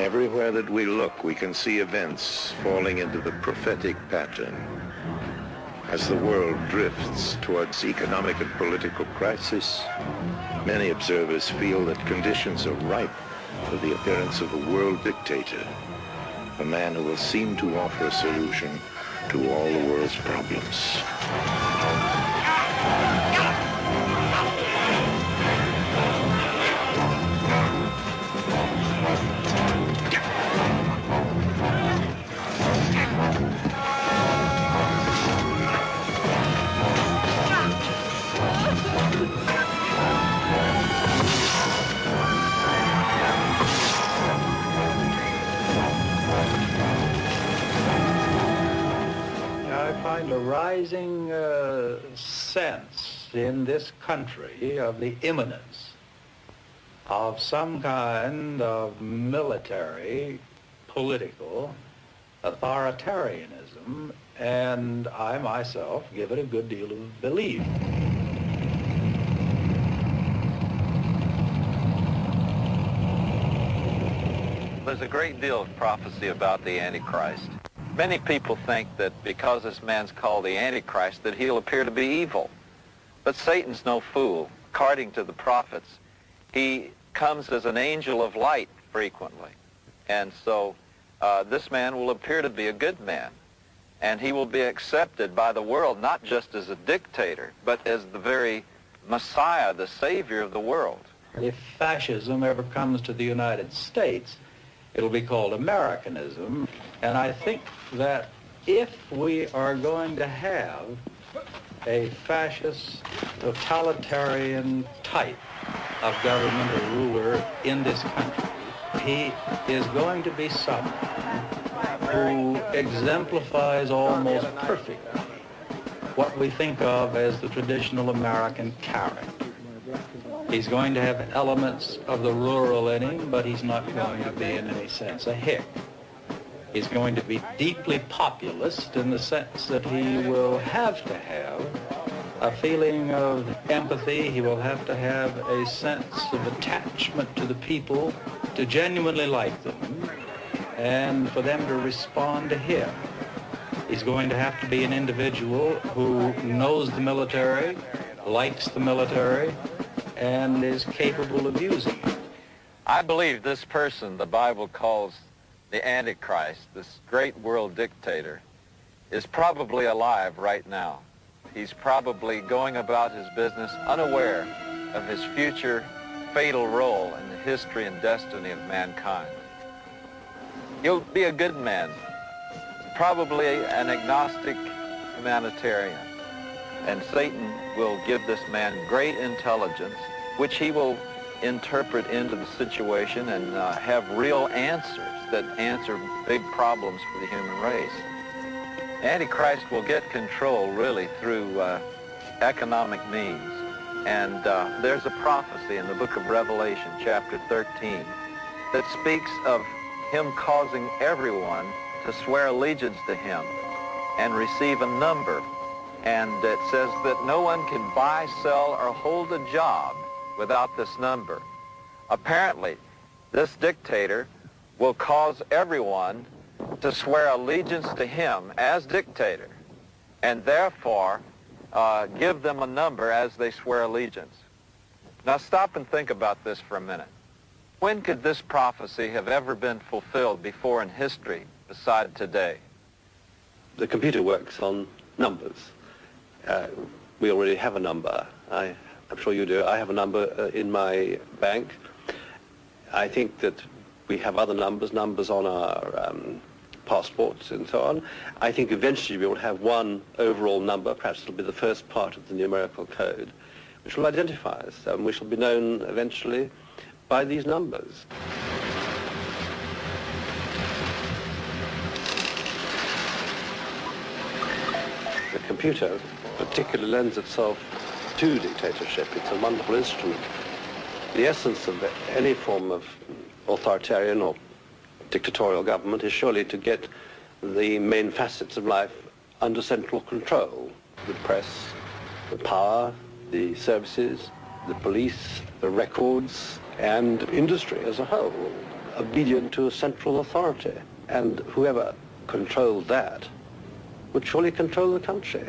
Everywhere that we look, we can see events falling into the prophetic pattern. As the world drifts towards economic and political crisis, many observers feel that conditions are ripe for the appearance of a world dictator, a man who will seem to offer a solution to all the world's problems. I find a rising sense in this country of the imminence of some kind of military, political authoritarianism, and I myself give it a good deal of belief. There's a great deal of prophecy about the Antichrist. Many people think that because this man's called the Antichrist that he'll appear to be evil. But Satan's no fool. According to the prophets, he comes as an angel of light frequently. And so this man will appear to be a good man. And he will be accepted by the world not just as a dictator, but as the very Messiah, the Savior of the world. If fascism ever comes to the United States, it'll be called Americanism. And I think that if we are going to have a fascist, totalitarian type of government or ruler in this country, he is going to be someone who exemplifies almost perfectly what we think of as the traditional American character. He's going to have elements of the rural in him, but he's not going to be in any sense a hick. He's going to be deeply populist in the sense that he will have to have a feeling of empathy. He will have to have a sense of attachment to the people, to genuinely like them, and for them to respond to him. He's going to have to be an individual who knows the military, likes the military, and is capable of using it. I believe this person the Bible calls the Antichrist, this great world dictator, is probably alive right now. He's probably going about his business unaware of his future fatal role in the history and destiny of mankind. He'll be a good man, probably an agnostic humanitarian, and Satan will give this man great intelligence, which he will interpret into the situation and have real answers that answer big problems for the human race. Antichrist will get control really through economic means. And there's a prophecy in the book of Revelation, chapter 13, that speaks of him causing everyone to swear allegiance to him and receive a number. And it says that no one can buy, sell, or hold a job without this number. Apparently, this dictator will cause everyone to swear allegiance to him as dictator, and therefore give them a number as they swear allegiance. Now stop and think about this for a minute. When could this prophecy have ever been fulfilled before in history beside today? The computer works on numbers. We already have a number. I'm sure you do. I have a number in my bank. I think that we have other numbers on our passports and so on. I think eventually we will have one overall number, perhaps it'll be the first part of the numerical code, which will identify us, and we shall be known eventually by these numbers. The computer particularly lends itself to dictatorship. It's a wonderful instrument. The essence of any form of authoritarian or dictatorial government is surely to get the main facets of life under central control. The press, the power, the services, the police, the records, and industry as a whole. obedient to central authority. And whoever controlled that would surely control the country.